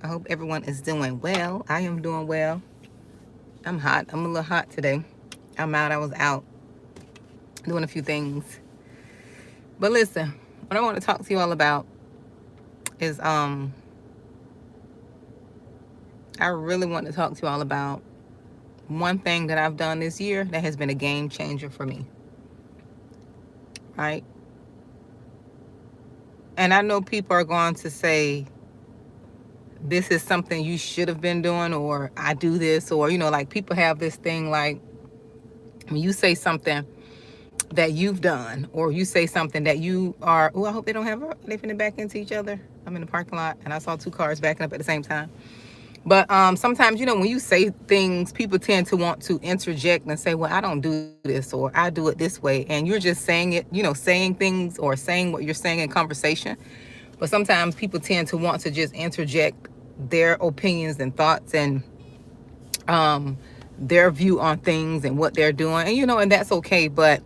I hope everyone is doing well. I am doing well. I'm hot. I'm a little hot today. I'm out. I was out doing a few things. But listen, what I want to talk to you all about is I really want to talk to you all about one thing that I've done this year that has been a game changer for me. Right? And I know people are going to say this is something you should have been doing, or I do this, or like people have this thing like when you say something that you've done, or you say something that you are, oh, I hope they don't have, they finna back into each other. I'm in the parking lot and I saw two cars backing up at the same time. But sometimes, when you say things, people tend to want to interject and say, well, I don't do this, or I do it this way. And you're just saying it, saying things or saying what you're saying in conversation. But sometimes people tend to want to just interject their opinions and thoughts and their view on things and what they're doing. And that's okay. But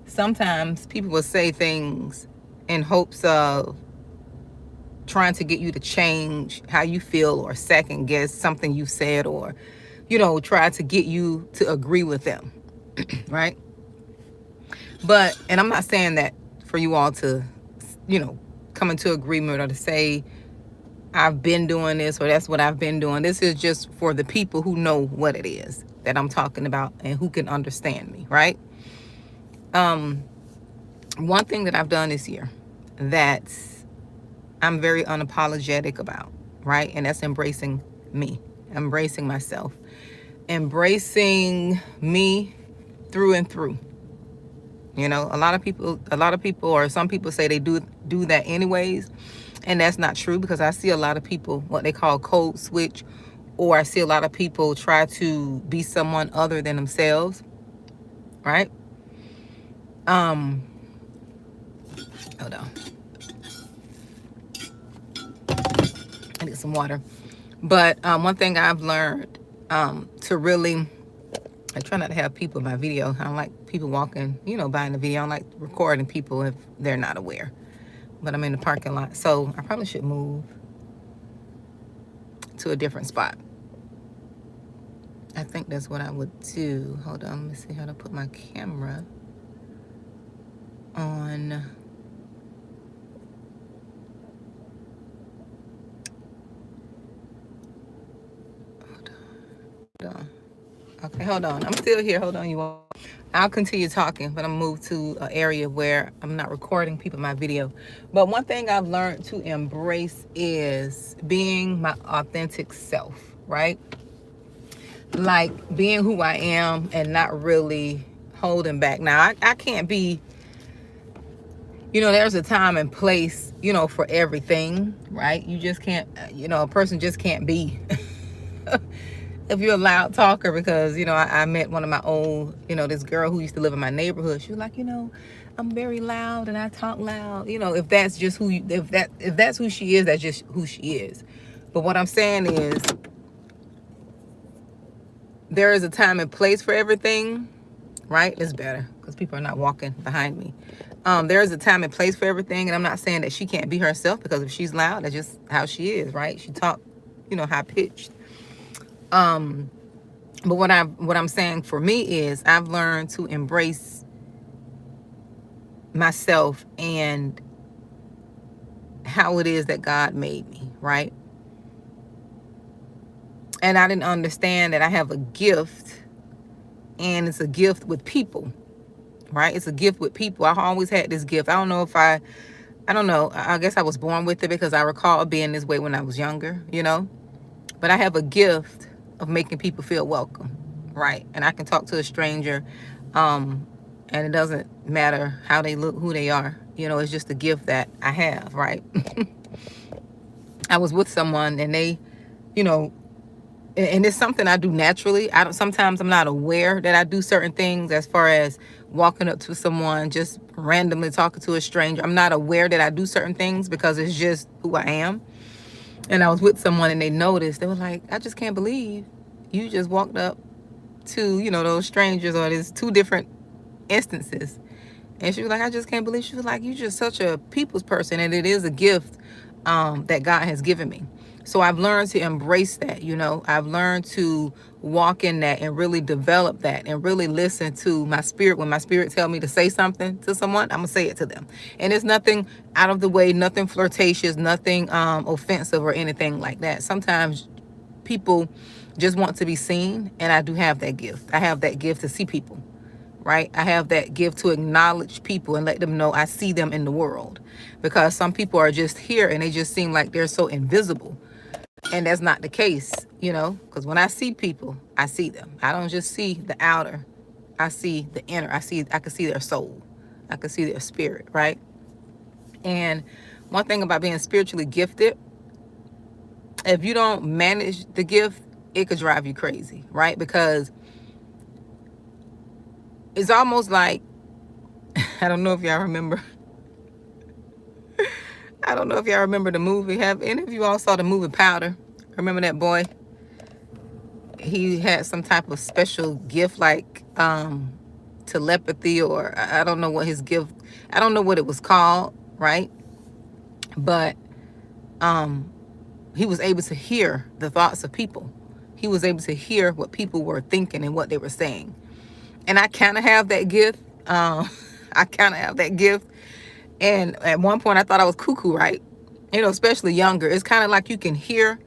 sometimes people will say things in hopes of trying to get you to change how you feel, or second guess something you said, or try to get you to agree with them. Right? And I'm not saying that for you all to come into agreement or to say I've been doing this or that's what I've been doing. This is just for the people who know what it is that I'm talking about and who can understand me. Right? One thing that I've done this year that I'm very unapologetic about, right? And that's embracing me, embracing myself, embracing me through and through. A lot of people, or some people say they do that anyways, and that's not true, because I see a lot of people what they call code switch, or I see a lot of people try to be someone other than themselves, right? Hold on. I need some water. But one thing I've learned to really, I try not to have people in my video. I don't like people walking, by in the video. I don't like recording people if they're not aware. But I'm in the parking lot, so I probably should move to a different spot. I think that's what I would do. Hold on, let me see how to put my camera on. Hold on. Okay, hold on. I'm still here. Hold on, you all. I'll continue talking, but I'm moved to an area where I'm not recording people in my video. But one thing I've learned to embrace is being my authentic self, right? Like being who I am and not really holding back. Now, I can't be, there's a time and place, for everything, right? You just can't, a person just can't be. If you're a loud talker, because I met one of my old, this girl who used to live in my neighborhood. She was like, I'm very loud and I talk loud. If that's just who you, if that's who she is, that's just who she is. But what I'm saying is, there is a time and place for everything, right? It's better because people are not walking behind me. There is a time and place for everything, and I'm not saying that she can't be herself, because if she's loud, that's just how she is, right? She talk, high pitched. But what I'm saying for me is, I've learned to embrace myself and how it is that God made me, right? And I didn't understand that I have a gift, and it's a gift with people, right? It's a gift with people. I always had this gift. I don't know if I don't know. I guess I was born with it, because I recall being this way when I was younger, But I have a gift of making people feel welcome, right? And I can talk to a stranger, and it doesn't matter how they look, who they are. It's just a gift that I have, right? I was with someone, and they, and it's something I do naturally. Sometimes I'm not aware that I do certain things, as far as walking up to someone, just randomly talking to a stranger. I'm not aware that I do certain things, because it's just who I am. And I was with someone, and they noticed. They were like, I just can't believe you just walked up to, those strangers, or there's two different instances. And she was like, I just can't believe. She was like, you're just such a people's person. And it is a gift that God has given me. So I've learned to embrace that, you know. I've learned to walk in that and really develop that and really listen to my spirit. When my spirit tell me to say something to someone, I'm gonna say it to them. And it's nothing out of the way, nothing flirtatious, nothing offensive or anything like that. Sometimes people just want to be seen, and I do have that gift. I have that gift to see people, right? I have that gift to acknowledge people and let them know I see them in the world, because some people are just here and they just seem like they're so invisible, and that's not the case, you know, because when I see people, I see them. I don't just see the outer, I see the inner. I can see their soul, I can see their spirit, right? And one thing about being spiritually gifted, if you don't manage the gift, it could drive you crazy, right? Because it's almost like, I don't know if y'all remember. I don't know if y'all remember the movie. Have any of you all saw the movie Powder? Remember that boy? He had some type of special gift, like telepathy, or I don't know what his gift, I don't know what it was called, right? But he was able to hear the thoughts of people. He was able to hear what people were thinking and what they were saying. And I kind of have that gift. I kind of have that gift. And at one point I thought I was cuckoo, right? You know, especially younger. It's kind of like you can hear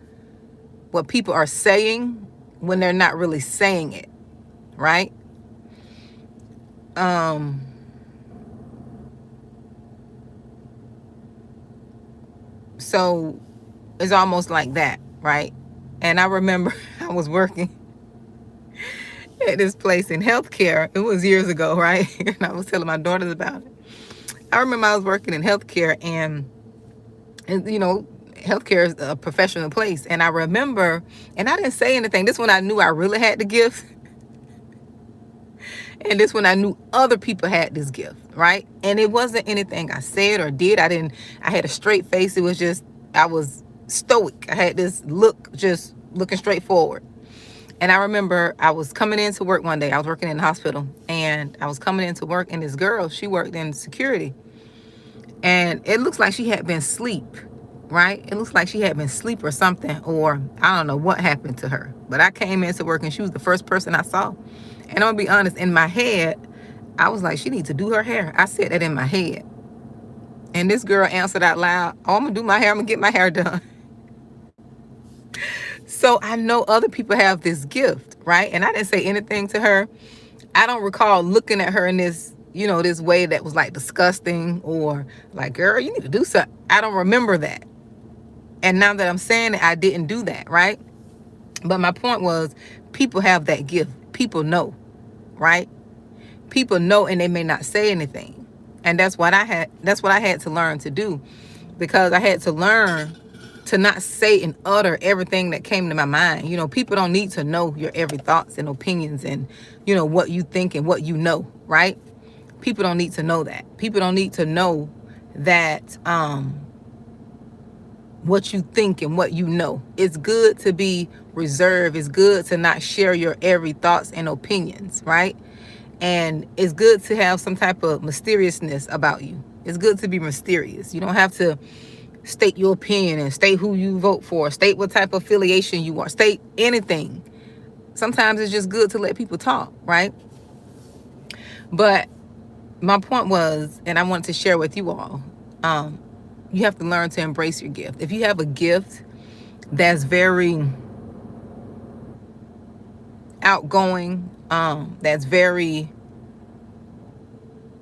what people are saying when they're not really saying it, right? So it's almost like that, right? And I remember I was working at this place in healthcare. It was years ago, right? And I was telling my daughters about it. I remember I was working in healthcare, and you know, healthcare is a professional place. And I remember, and I didn't say anything. This one I knew I really had the gift. And this one I knew other people had this gift, right? And it wasn't anything I said or did. I had a straight face. It was just, I was stoic. I had this look, just looking straight forward. And I remember I was coming into work one day. I was working in the hospital, and I was coming into work, and this girl, she worked in security. And it looks like she had been asleep, right? It looks like she had been asleep or something, or I don't know what happened to her. But I came into work, and she was the first person I saw. And I'm gonna be honest, in my head, I was like, she needs to do her hair. I said that in my head. And this girl answered out loud, oh, I'm gonna do my hair, I'm gonna get my hair done. So I know other people have this gift, right? And I didn't say anything to her. I don't recall looking at her in this, you know, this way that was like disgusting, or like, girl, you need to do something. I don't remember that. And now that I'm saying it, I didn't do that, right? But my point was, people have that gift. People know, right? People know, and they may not say anything. And that's what I had to learn to do, because I had to learn to not say and utter everything that came to my mind. You know, people don't need to know your every thoughts and opinions and, you know, what you think and what you know, right? People don't need to know that. People don't need to know that what you think and what you know. It's good to be reserved. It's good to not share your every thoughts and opinions, right? And it's good to have some type of mysteriousness about you. It's good to be mysterious. You don't have to state your opinion and state who you vote for, state what type of affiliation you are, state anything. Sometimes it's just good to let people talk, right? But my point was, and I wanted to share with you all, you have to learn to embrace your gift. If you have a gift that's very outgoing, that's very,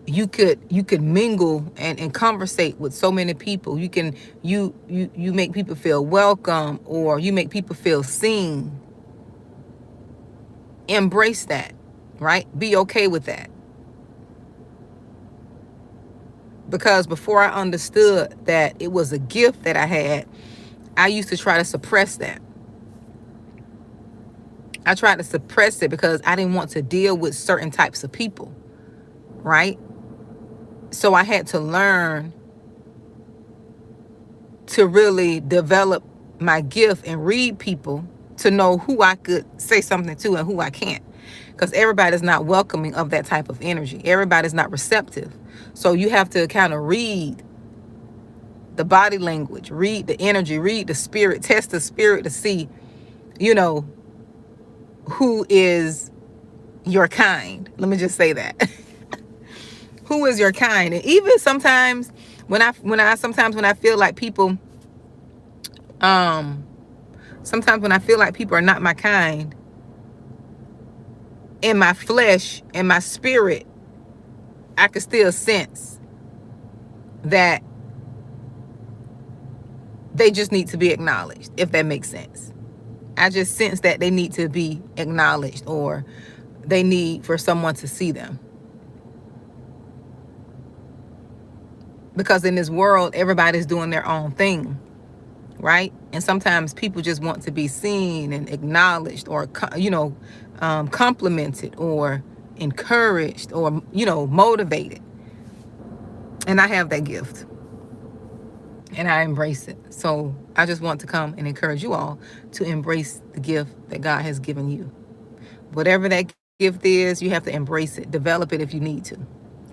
you could mingle and conversate with so many people. You can you make people feel welcome, or you make people feel seen. Embrace that, right? Be okay with that. Because before I understood that it was a gift that I had, I used to try to suppress that. I tried to suppress it because I didn't want to deal with certain types of people, right? So I had to learn to really develop my gift and read people to know who I could say something to and who I can't. Because everybody's not welcoming of that type of energy. Everybody's not receptive. So you have to kind of read the body language, read the energy, read the spirit, test the spirit to see, you know, who is your kind. Let me just say that. Who is your kind? And even sometimes when I feel like people, sometimes when I feel like people are not my kind, in my flesh, in my spirit, I can still sense that they just need to be acknowledged, if that makes sense. I just sense that they need to be acknowledged, or they need for someone to see them. Because in this world, everybody's doing their own thing, right? And sometimes people just want to be seen and acknowledged, or, you know, complimented or encouraged, or, you know, motivated. And I have that gift. And I embrace it. So I just want to come and encourage you all to embrace the gift that God has given you. Whatever that gift is, you have to embrace it. Develop it if you need to,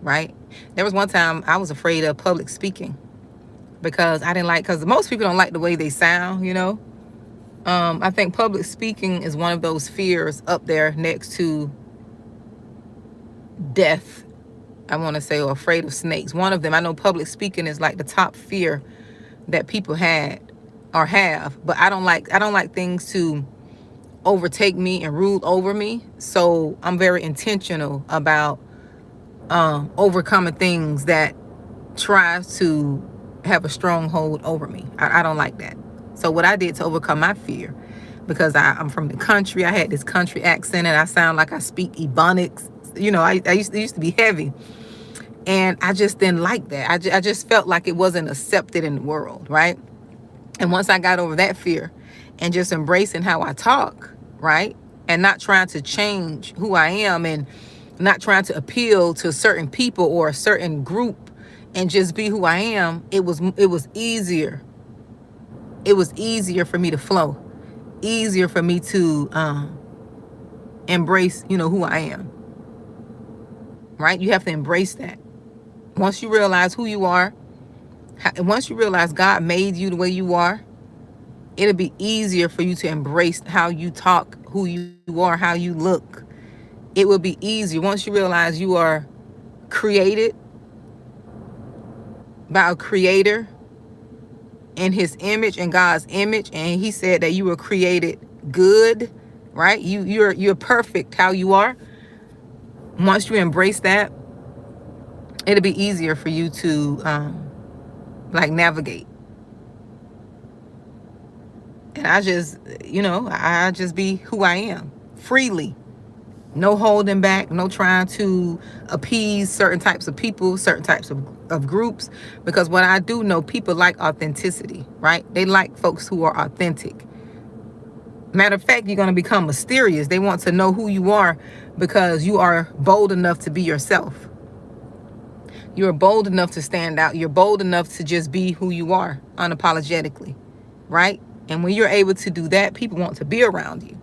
right? There was one time I was afraid of public speaking because because most people don't like the way they sound, you know. I think public speaking is one of those fears up there next to death, I want to say, or afraid of snakes. One of them, I know public speaking is like the top fear that people had or have, but I don't like things to overtake me and rule over me. So I'm very intentional about overcoming things that try to have a stronghold over me. I don't like that. So what I did to overcome my fear, because I'm from the country, I had this country accent and I sound like I speak Ebonics. You know, I used to be heavy. And I just didn't like that. I just felt like it wasn't accepted in the world, right? And once I got over that fear and just embracing how I talk, right? And not trying to change who I am, and not trying to appeal to certain people or a certain group, and just be who I am, it was easier. It was easier for me to flow. Easier for me to embrace, you know, who I am. Right? You have to embrace that. Once you realize who you are, once you realize God made you the way you are, it'll be easier for you to embrace how you talk, who you are, how you look. It will be easier once you realize you are created by a creator in his image, in God's image, and he said that you were created good, right? You're perfect how you are. Once you embrace that, it'll be easier for you to like navigate. And I just, you know, I just be who I am freely. No holding back, no trying to appease certain types of people, certain types of groups. Because what I do know, people like authenticity, right? They like folks who are authentic. Matter of fact, you're going to become mysterious. They want to know who you are because you are bold enough to be yourself. You're bold enough to stand out. You're bold enough to just be who you are unapologetically, right? And when you're able to do that, people want to be around you.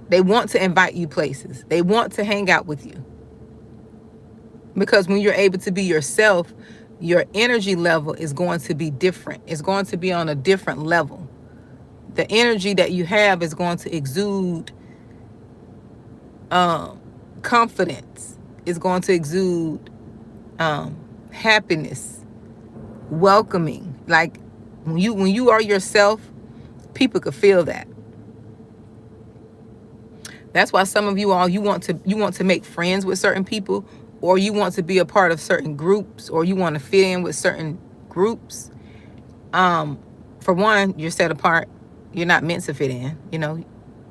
They want to invite you places. They want to hang out with you. Because when you're able to be yourself, your energy level is going to be different. It's going to be on a different level. The energy that you have is going to exude confidence. It's going to exude happiness, welcoming. Like when you are yourself, people could feel that. That's why some of you all, you want to make friends with certain people, or you want to be a part of certain groups, or you want to fit in with certain groups. For one, you're set apart. You're not meant to fit in, you know.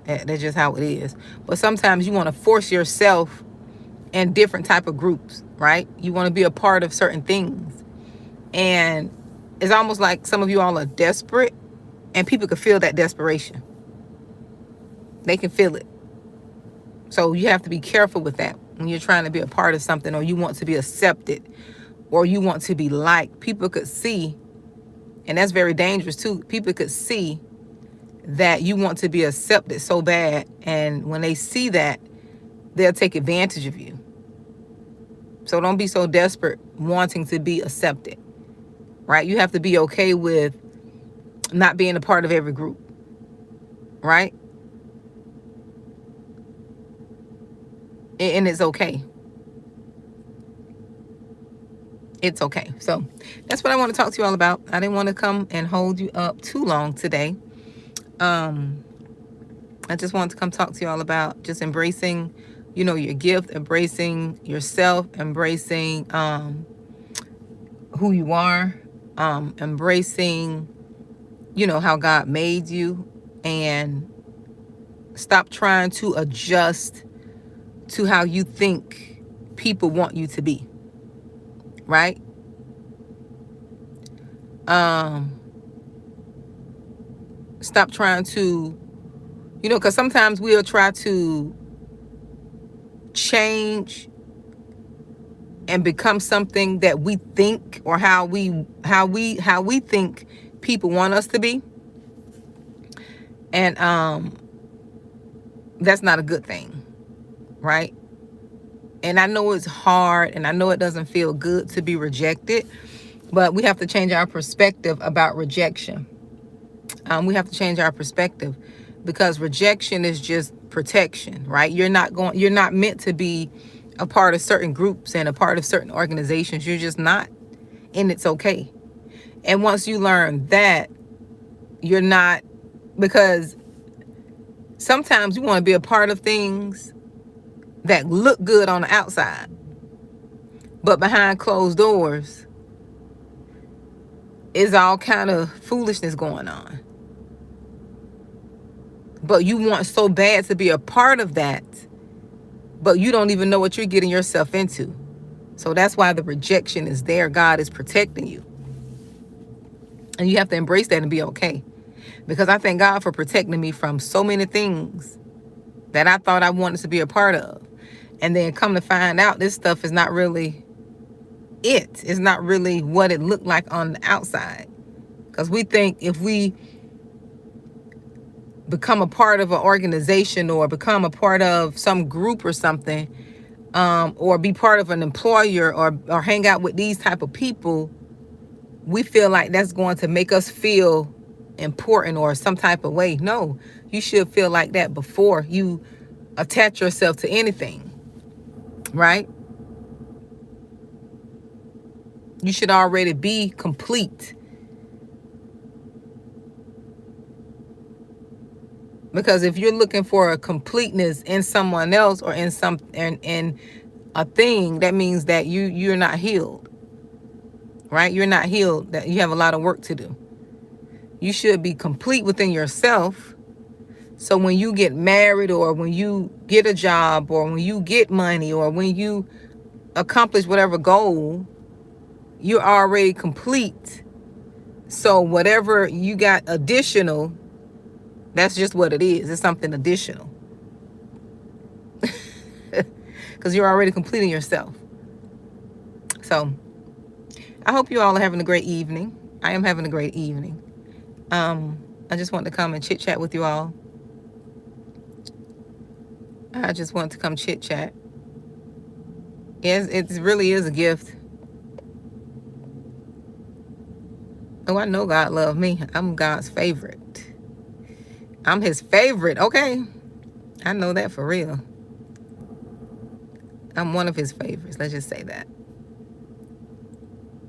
That's just how it is. But sometimes you want to force yourself in different type of groups, right? You want to be a part of certain things. And it's almost like some of you all are desperate, and people can feel that desperation. They can feel it. So you have to be careful with that when you're trying to be a part of something, or you want to be accepted, or you want to be liked. People could see, and that's very dangerous too. People could see that you want to be accepted so bad, and when they see that, they'll take advantage of you. So don't be so desperate wanting to be accepted. right? You have to be okay with not being a part of every group, right? And it's okay. It's okay. So that's what I want to talk to you all about. I didn't want to come and hold you up too long today. I just wanted to come talk to you all about just embracing, your gift, embracing yourself, embracing who you are, embracing, how God made you, and stop trying to adjust to how you think people want you to be, right? Stop trying to, because sometimes we'll try to change and become something that we think, or how we think people want us to be. And that's not a good thing, right? And I know it's hard, and I know it doesn't feel good to be rejected, but we have to change our perspective about rejection. We have to change our perspective, because rejection is just protection, right? You're not meant to be a part of certain groups and a part of certain organizations. You're just not, and it's okay. And once you learn that, you're not, because sometimes you want to be a part of things that look good on the outside, but behind closed doors is all kind of foolishness going on. But you want so bad to be a part of that, but you don't even know what you're getting yourself into. So that's why the rejection is there. God is protecting you. And you have to embrace that and be okay. Because I thank God for protecting me from so many things that I thought I wanted to be a part of. And then come to find out, this stuff is not really it. It's not really what it looked like on the outside. Because we think if we become a part of an organization, or become a part of some group or something, or be part of an employer, or hang out with these type of people, we feel like that's going to make us feel important or some type of way. No, you should feel like that before you attach yourself to anything, right? You should already be complete. Because if you're looking for a completeness in someone else, or in a thing, that means that you're not healed, right? You're not healed. That you have a lot of work to do. You should be complete within yourself. So when you get married, or when you get a job, or when you get money, or when you accomplish whatever goal, you're already complete. So whatever you got additional, that's just what it is. It's something additional. Because you're already completing yourself. So I hope you all are having a great evening. I am having a great evening. I just want to come and chit chat with you all. I just want to come chit chat. Yes, it really is a gift. Oh, I know God loves me. I'm God's favorite. I'm his favorite. Okay. I know that for real. I'm one of his favorites. Let's just say that.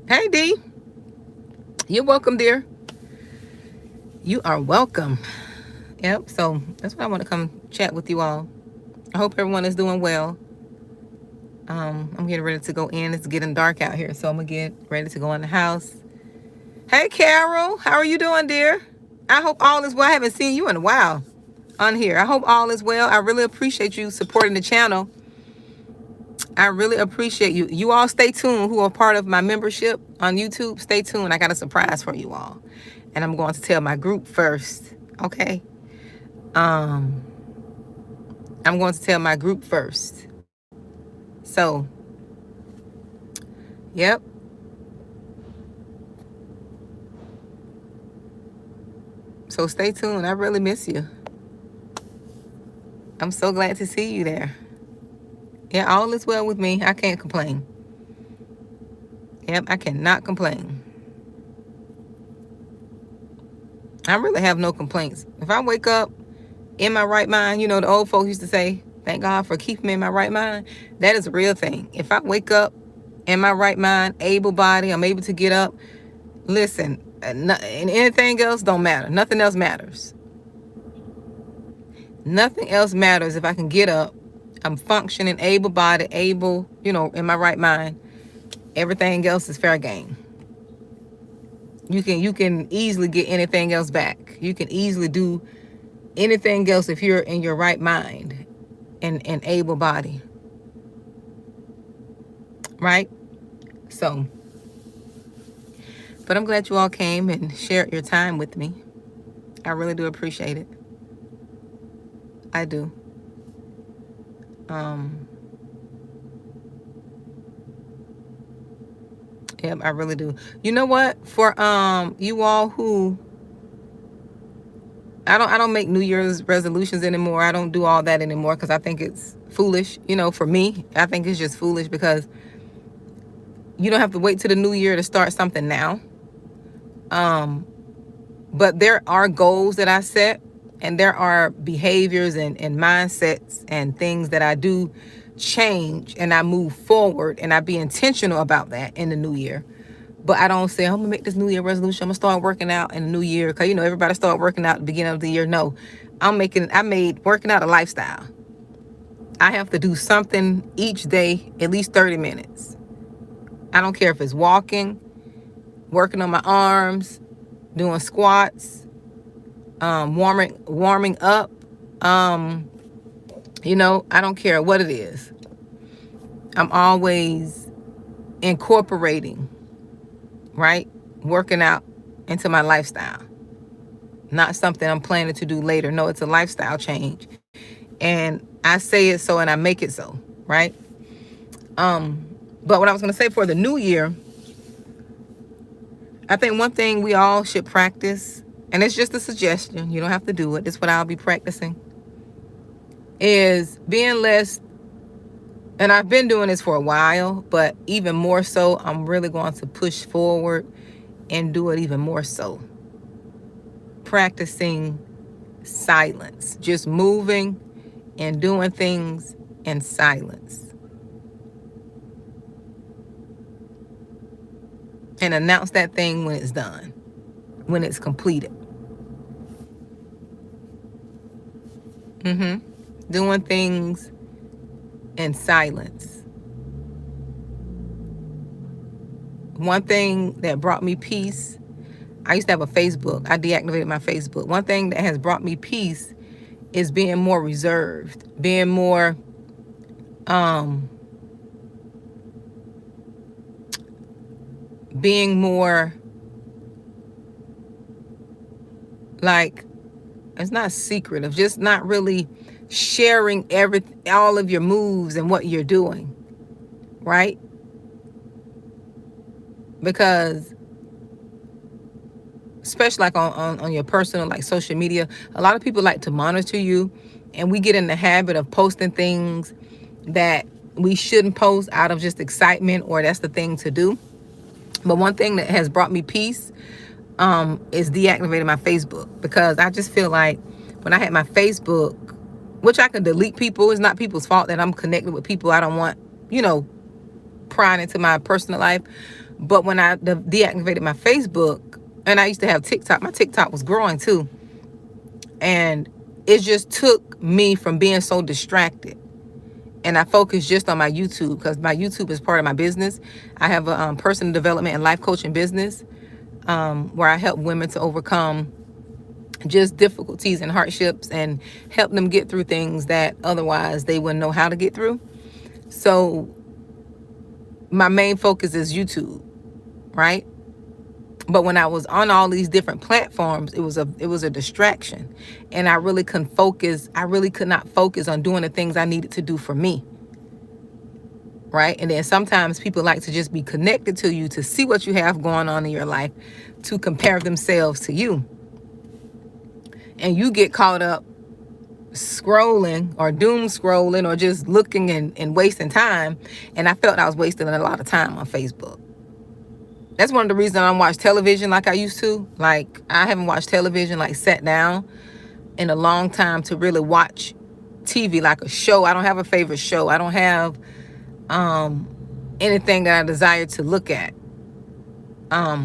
Hey, D. You're welcome, dear. You are welcome. Yep. So that's why I want to come chat with you all. I hope everyone is doing well. I'm getting ready to go in. It's getting dark out here, so I'm going to get ready to go in the house. Hey, Carol. How are you doing, dear? I hope all is well. I haven't seen you in a while on here. I hope all is well. I really appreciate you supporting the channel. I really appreciate you. You all stay tuned who are part of my membership on YouTube. Stay tuned. I got a surprise for you all. And I'm going to tell my group first. Okay? I'm going to tell my group first. So, yep. So stay tuned. I really miss you. I'm so glad to see you there. Yeah, all is well with me. I can't complain. Yep, I cannot complain. I really have no complaints. If I wake up in my right mind, you know, the old folks used to say, thank God for keeping me in my right mind. That is a real thing. If I wake up in my right mind, able body, I'm able to get up. Listen, and anything else don't matter. Nothing else matters. Nothing else matters if I can get up. I'm functioning, able body, able, you know, in my right mind. Everything else is fair game. You can easily get anything else back. You can easily do anything else if you're in your right mind and able body. Right? So, but I'm glad you all came and shared your time with me. I really do appreciate it. I do. Yep, I really do. You know what? For you all who I don't make New Year's resolutions anymore. I don't do all that anymore because I think it's foolish. You know, for me, I think it's just foolish because you don't have to wait till the new year to start something now. But there are goals that I set, and there are behaviors and mindsets and things that I do change, and I move forward, and I be intentional about that in the new year. But I don't say, I'm going to make this New Year resolution. I'm going to start working out in the new year. Because, you know, everybody start working out at the beginning of the year. No, I made working out a lifestyle. I have to do something each day, at least 30 minutes. I don't care if it's walking, working on my arms, doing squats, warming up. You know, I don't care what it is. I'm always incorporating, right? Working out into my lifestyle. Not something I'm planning to do later. No, it's a lifestyle change. And I say it so and I make it so, right? But what I was going to say for the new year, I think one thing we all should practice, and it's just a suggestion, you don't have to do it, this is what I'll be practicing, is being less, and I've been doing this for a while, but even more so, I'm really going to push forward and do it even more so. Practicing silence, just moving and doing things in silence. And announce that thing when it's done, when it's completed. Doing things in silence. One thing that brought me peace, I used to have a Facebook. I deactivated my Facebook. One thing that has brought me peace is being more reserved, being more like, it's not secretive, just not really sharing all of your moves and what you're doing, right? Because especially like on your personal, like social media, a lot of people like to monitor you, and we get in the habit of posting things that we shouldn't post out of just excitement, or that's the thing to do. But one thing that has brought me peace is deactivating my Facebook, because I just feel like when I had my Facebook, which I can delete people, it's not people's fault that I'm connected with people I don't want, you know, prying into my personal life. But when I deactivated my Facebook, and I used to have TikTok, my TikTok was growing too, and it just took me from being so distracted. And I focused just on my YouTube, because my YouTube is part of my business. I have a personal development and life coaching business where I help women to overcome just difficulties and hardships and help them get through things that otherwise they wouldn't know how to get through. So my main focus is YouTube, right? But when I was on all these different platforms, it was a distraction, and I really couldn't focus. I really could not focus on doing the things I needed to do for me, right? And then sometimes people like to just be connected to you to see what you have going on in your life, to compare themselves to you, and you get caught up scrolling or doom scrolling or just looking and wasting time. And I felt I was wasting a lot of time on Facebook. That's one of the reasons I don't watch television like I used to. Like, I haven't watched television, like sat down in a long time to really watch TV like a show. I don't have a favorite show. I don't have anything that I desire to look at. I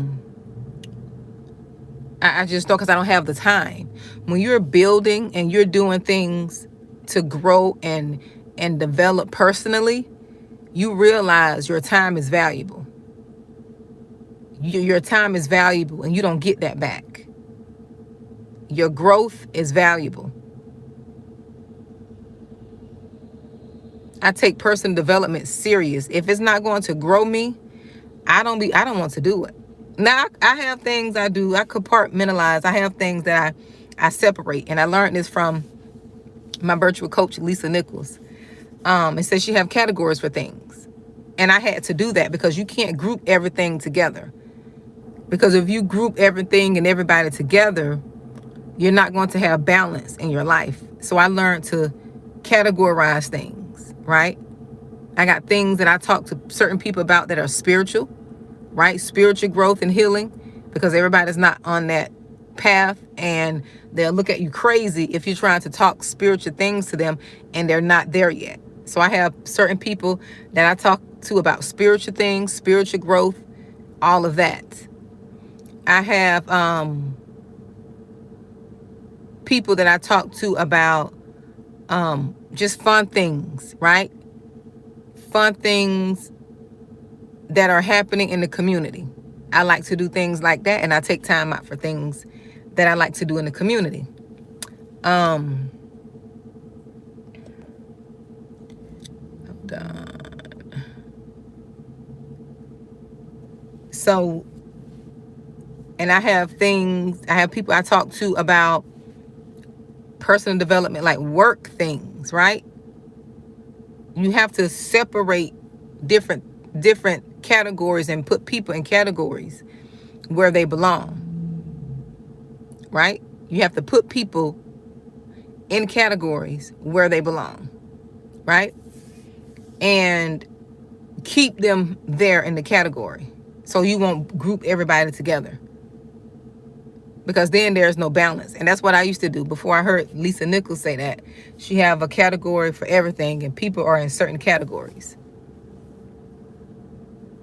just don't, because I don't have the time. When you're building and you're doing things to grow and develop personally, you realize your time is valuable. Your time is valuable, and you don't get that back. Your growth is valuable. I take personal development serious. If it's not going to grow me, I don't want to do it. Now, I have things I do. I compartmentalize. I have things that I separate. And I learned this from my virtual coach, Lisa Nichols. It says she have categories for things. And I had to do that because you can't group everything together. Because if you group everything and everybody together, you're not going to have balance in your life. So I learned to categorize things, right? I got things that I talk to certain people about that are spiritual, right? Spiritual growth and healing, because everybody's not on that path, and they'll look at you crazy if you're trying to talk spiritual things to them and they're not there yet. So I have certain people that I talk to about spiritual things, spiritual growth, all of that. I have people that I talk to about just fun things, right? Fun things that are happening in the community. I like to do things like that, and I take time out for things that I like to do in the community. Hold on. So, and I have people I talk to about personal development, like work things, right? You have to separate different categories and put people in categories where they belong, right? You have to put people in categories where they belong, right? And keep them there in the category, so you won't group everybody together, because then there's no balance. And that's what I used to do before I heard Lisa Nichols say that. She have a category for everything, and people are in certain categories.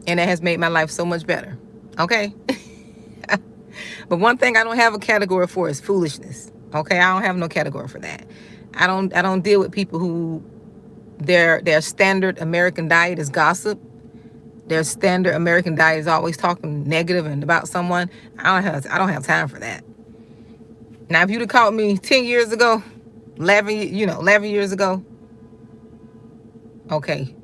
And that has made my life so much better. Okay? But one thing I don't have a category for is foolishness. Okay? I don't have no category for that. I don't deal with people who their standard American diet is gossip. Their standard American diet is always talking negative and about someone. I don't have time for that. Now, if you'd have caught me 10 years ago, 11 years ago, okay,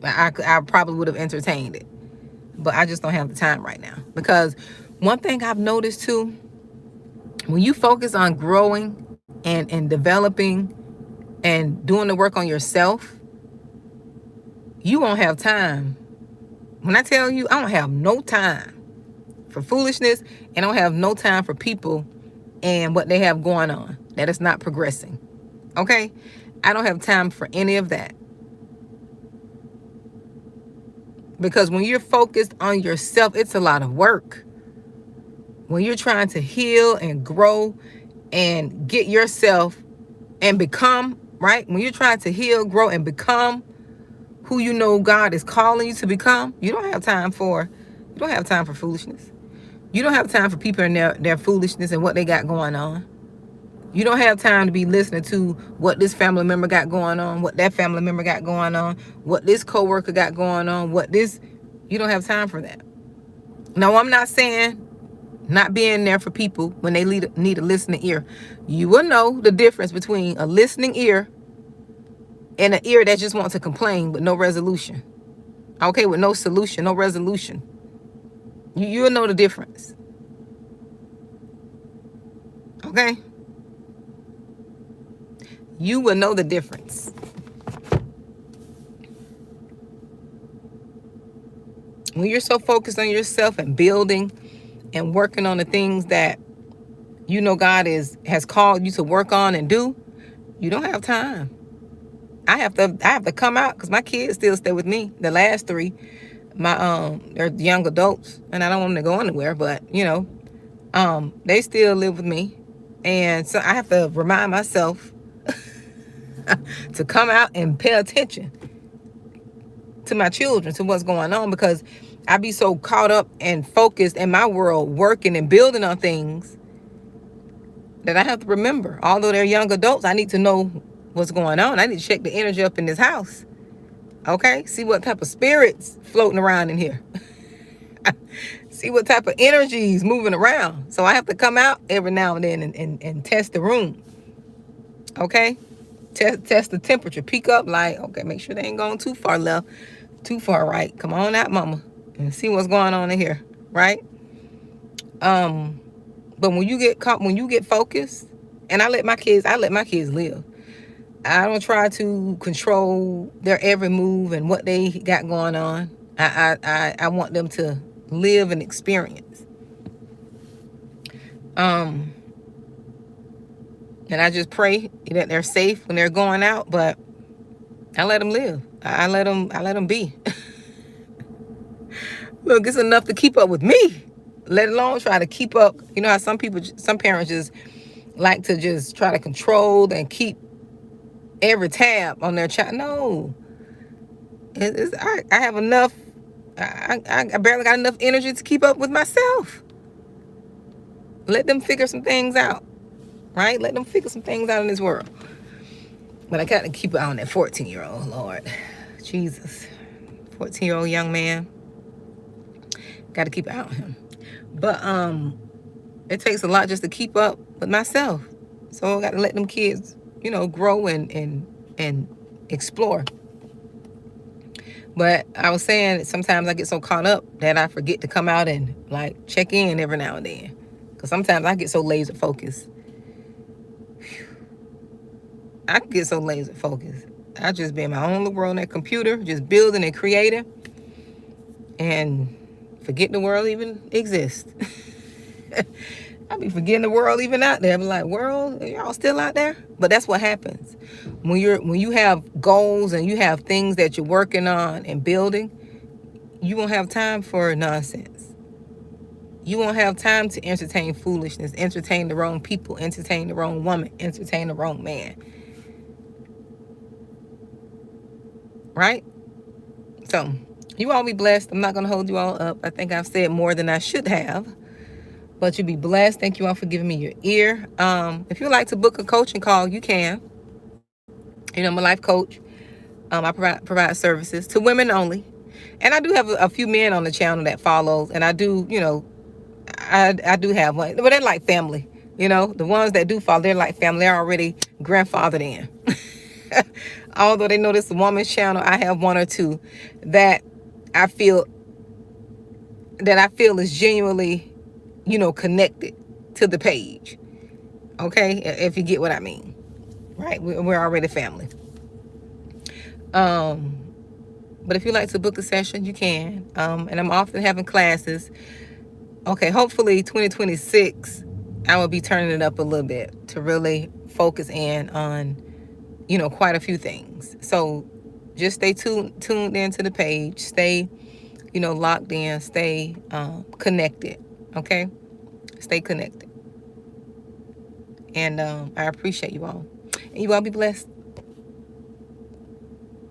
I probably would have entertained it. But I just don't have the time right now. Because one thing I've noticed too, when you focus on growing and developing and doing the work on yourself, you won't have time. When I tell you, I don't have no time for foolishness, and I don't have no time for people and what they have going on that is not progressing. Okay? I don't have time for any of that. Because when you're focused on yourself, it's a lot of work. When you're trying to heal and grow and get yourself and become, right? When you're trying to heal, grow, and become who you know God is calling you to become, you don't have time for foolishness. You don't have time for people and their foolishness and what they got going on. You don't have time to be listening to what this family member got going on, what that family member got going on, what this coworker got going on, you don't have time for that. No, I'm not saying not being there for people when they need a listening ear. You will know the difference between a listening ear and an ear that just wants to complain with no resolution. Okay, with no solution, no resolution. You'll know the difference. Okay? You will know the difference. When you're so focused on yourself and building and working on the things that you know God has called you to work on and do, you don't have time. I have to come out because my kids still stay with me, the last 3. they're young adults, and I don't want them to go anywhere, but they still live with me. And so I have to remind myself to come out and pay attention to my children, to what's going on, because I be so caught up and focused in my world, working and building on things, that I have to remember, although they're young adults, I need to know what's going on. I need to check the energy up in this house. Okay? See what type of spirits floating around in here. See what type of energy is moving around. So I have to come out every now and then and test the room. Okay? Test the temperature. Peek up, like, okay, make sure they ain't going too far left, too far right. Come on out, mama, and see what's going on in here, right? But when you get focused, and I let my kids live. I don't try to control their every move and what they got going on. I want them to live and experience. And I just pray that they're safe when they're going out, but I let them live. I let them be. Look, it's enough to keep up with me, let alone try to keep up. You know how some parents just like to just try to control and keep every tab on their child. No, I have enough. I barely got enough energy to keep up with myself. Let them figure some things out, right? Let them figure some things out in this world. But I got to keep it on that 14-year-old, Lord. Jesus. 14-year-old young man. Got to keep it out on him. But it takes a lot just to keep up with myself. So I got to let them kids, grow and explore. But I was saying that sometimes I get so caught up that I forget to come out and like check in every now and then. Because sometimes I get so laser focused. I get so laser focused. I just be in my own little world on that computer, just building and creating, and forget the world even exists. I be forgetting the world even out there. I be like, world, y'all still out there? But that's what happens when you have goals and you have things that you're working on and building. You won't have time for nonsense. You won't have time to entertain foolishness, entertain the wrong people, entertain the wrong woman, entertain the wrong man. Right? So, you all be blessed. I'm not going to hold you all up. I think I've said more than I should have. But you be blessed. Thank you all for giving me your ear. If you'd like to book a coaching call, you can. I'm a life coach. I provide services to women only. And I do have a few men on the channel that follows. And I do, I do have one. But they're like family. The ones that do follow, they're like family. They're already grandfathered in. Although they know this is a woman's channel, I have one or two that I feel is genuinely, connected to the page. Okay, if you get what I mean, right? We're already family. But if you like to book a session, you can. And I'm often having classes. Okay, hopefully 2026, I will be turning it up a little bit to really focus in on, quite a few things. So just stay tuned into the page. Stay, locked in. Stay connected. Okay? Stay connected. And I appreciate you all. And you all be blessed.